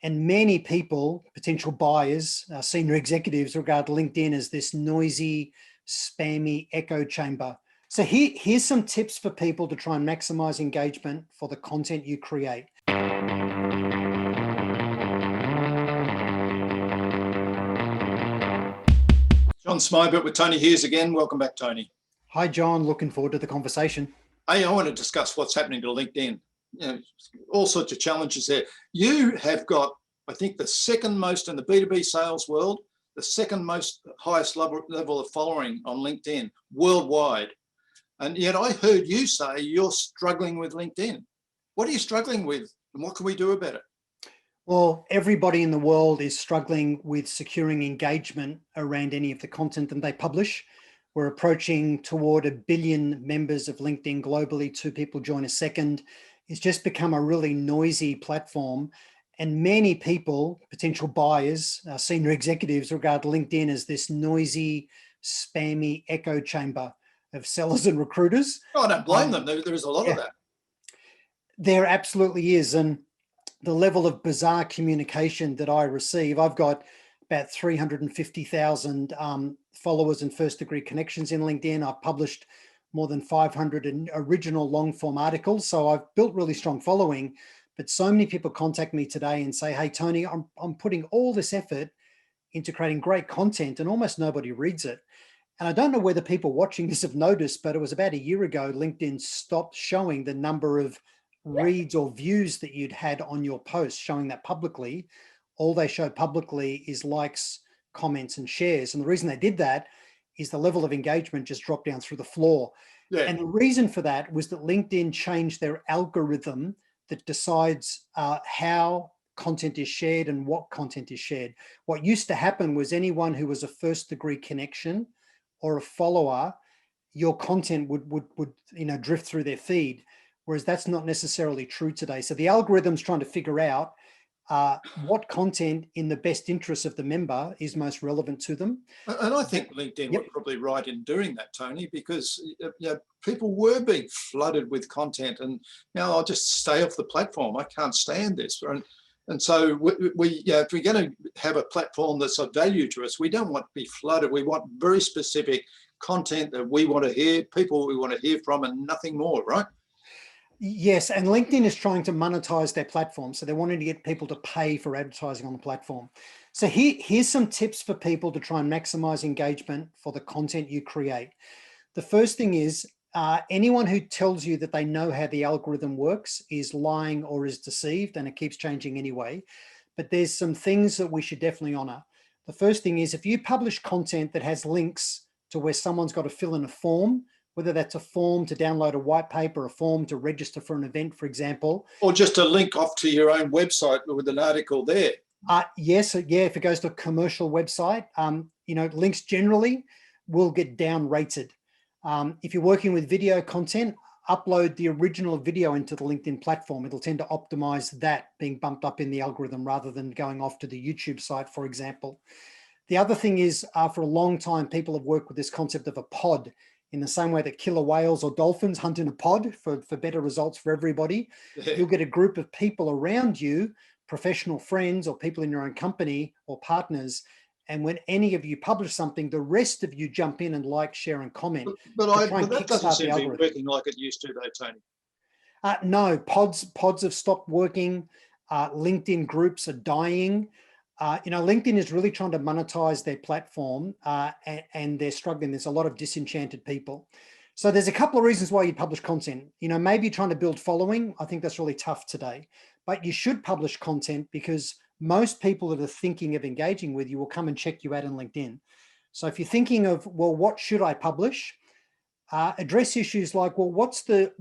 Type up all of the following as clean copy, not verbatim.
And many people, potential buyers, senior executives, regard LinkedIn as this noisy, spammy echo chamber. So here's some tips for people to try and maximize engagement for the content you create. John Smybert with Tony Hughes again. Welcome back, Tony. Hi, John. Looking forward to the conversation. Hey, I want to discuss what's happening to LinkedIn. You know, all sorts of challenges there. You have got, I think, the second most in the B2B sales world, the second most highest level of following on LinkedIn worldwide. And yet I heard you say you're struggling with LinkedIn. What are you struggling with and what can we do about it? Well, everybody in the world is struggling with securing engagement around any of the content that they publish. We're approaching toward 1 billion members of LinkedIn globally. 2 people join a second. It's just become a really noisy platform. And many people, potential buyers, senior executives, regard LinkedIn as this noisy, spammy echo chamber of sellers and recruiters. Oh, I don't blame them. There is a lot of that. There absolutely is. And the level of bizarre communication that I receive, I've got about 350,000 followers and first degree connections in LinkedIn. I've published more than 500 original long form articles. So I've built really strong following, but so many people contact me today and say, hey, Tony, I'm putting all this effort into creating great content and almost nobody reads it. And I don't know whether people watching this have noticed, but it was about a year ago, LinkedIn stopped showing the number of reads or views that you'd had on your post, showing that publicly. All they show publicly is likes, comments, and shares. And the reason they did that is the level of engagement just dropped down through the floor. Yeah. And the reason for that was that LinkedIn changed their algorithm that decides how content is shared and what content is shared. What used to happen was anyone who was a first degree connection or a follower, your content would drift through their feed, whereas that's not necessarily true today. So the algorithm's trying to figure out what content in the best interest of the member is most relevant to them. And I think LinkedIn were probably right in doing that, Tony, because people were being flooded with content and now I'll just stay off the platform. I can't stand this. And so if we're going to have a platform that's of value to us, we don't want to be flooded. We want very specific content that we want to hear, people we want to hear from, and nothing more, right? Yes, and LinkedIn is trying to monetize their platform. So they're wanting to get people to pay for advertising on the platform. So here's some tips for people to try and maximize engagement for the content you create. The first thing is anyone who tells you that they know how the algorithm works is lying or is deceived, and it keeps changing anyway. But there's some things that we should definitely honor. The first thing is if you publish content that has links to where someone's got to fill in a form, whether that's a form to download a white paper, a form to register for an event, for example. Or just a link off to your own website with an article there. Yes, if it goes to a commercial website, links generally will get down rated. If you're working with video content, upload the original video into the LinkedIn platform. It'll tend to optimize that being bumped up in the algorithm rather than going off to the YouTube site, for example. The other thing is for a long time, people have worked with this concept of a pod. In the same way that killer whales or dolphins hunt in a pod for better results for everybody, you'll get a group of people around you, professional friends or people in your own company or partners. And when any of you publish something, the rest of you jump in and like, share, and comment. But that doesn't seem to be working like it used to, though, Tony. No, pods have stopped working. LinkedIn groups are dying. LinkedIn is really trying to monetize their platform and they're struggling. There's a lot of disenchanted people. So there's a couple of reasons why you publish content. Maybe you're trying to build following. I think that's really tough today, but you should publish content because most people that are thinking of engaging with you will come and check you out on LinkedIn. So if you're thinking of, well, what should I publish? Address issues like, well, what's the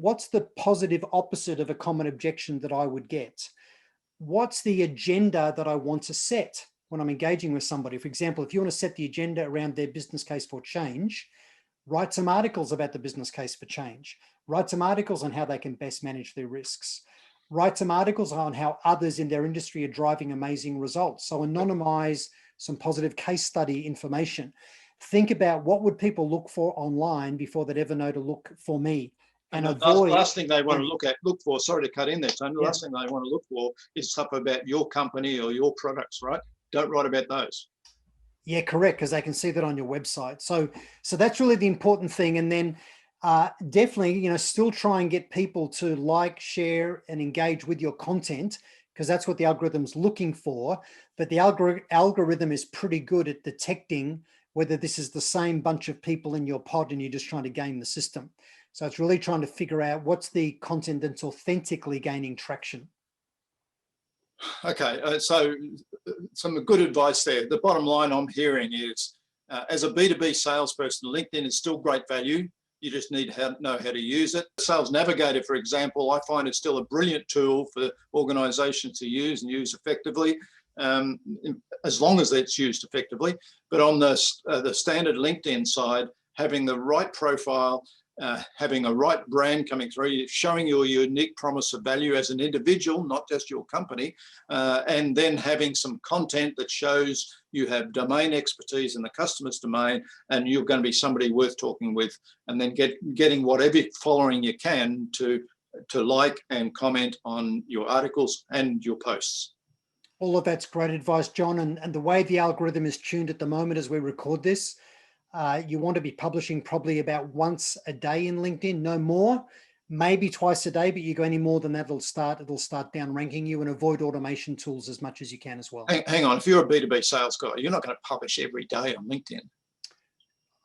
positive opposite of a common objection that I would get? What's the agenda that I want to set when I'm engaging with somebody? For example, if you want to set the agenda around their business case for change, write some articles about the business case for change. Write some articles on how they can best manage their risks. Write some articles on how others in their industry are driving amazing results. So anonymize some positive case study information. Think about what would people look for online before they'd ever know to look for me. And and the last thing they want to look for, sorry to cut in there, Tony, the last thing they want to look for is stuff about your company or your products, right? Don't write about those. Yeah, correct, because they can see that on your website. So that's really the important thing. And then definitely, you know, still try and get people to like, share, and engage with your content, because that's what the algorithm's looking for. But the algorithm is pretty good at detecting whether this is the same bunch of people in your pod and you're just trying to game the system. So it's really trying to figure out what's the content that's authentically gaining traction. Okay, so some good advice there. The bottom line I'm hearing is, as a B2B salesperson, LinkedIn is still great value. You just need to know how to use it. Sales Navigator, for example, I find it's still a brilliant tool for organizations to use and use effectively, as long as it's used effectively. But on the standard LinkedIn side, having the right profile, having a right brand coming through, showing your unique promise of value as an individual, not just your company, and then having some content that shows you have domain expertise in the customer's domain and you're going to be somebody worth talking with, and then getting whatever following you can to like and comment on your articles and your posts. All of that's great advice, John. And the way the algorithm is tuned at the moment as we record this, you want to be publishing probably about once a day in LinkedIn, no more, maybe twice a day, but you go any more than that, it'll start down ranking you, and avoid automation tools as much as you can as well. Hang on, if you're a B2B sales guy, you're not going to publish every day on LinkedIn.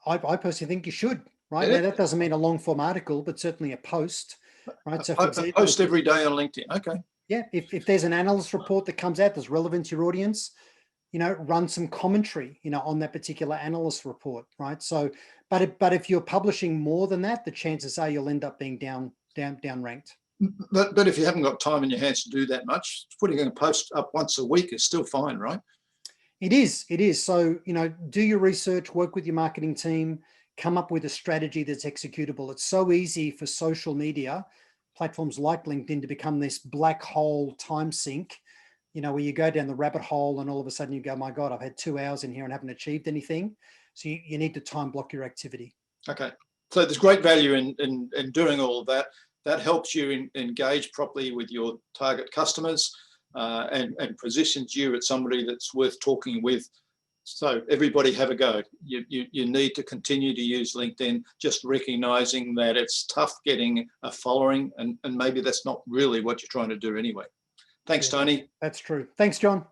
I personally think you should, right? Yeah. Now, that doesn't mean a long form article, but certainly a post, right? So for example, post every day on LinkedIn. Okay. Yeah, if there's an analyst report that comes out that's relevant to your audience, you know, run some commentary, you know, on that particular analyst report, right? So, but if you're publishing more than that, the chances are you'll end up being down ranked. But if you haven't got time in your hands to do that much, putting a post up once a week is still fine, right? It is. So, you know, do your research, work with your marketing team, come up with a strategy that's executable. It's so easy for social media platforms like LinkedIn to become this black hole time sink, you know, where you go down the rabbit hole and all of a sudden you go, my God, I've had 2 hours in here and haven't achieved anything. So you need to time block your activity. Okay. So there's great value in doing all of that. That helps you engage properly with your target customers, and positions you as somebody that's worth talking with. So everybody have a go. You need to continue to use LinkedIn, just recognizing that it's tough getting a following, and maybe that's not really what you're trying to do anyway. Thanks, Tony. That's true. Thanks, John.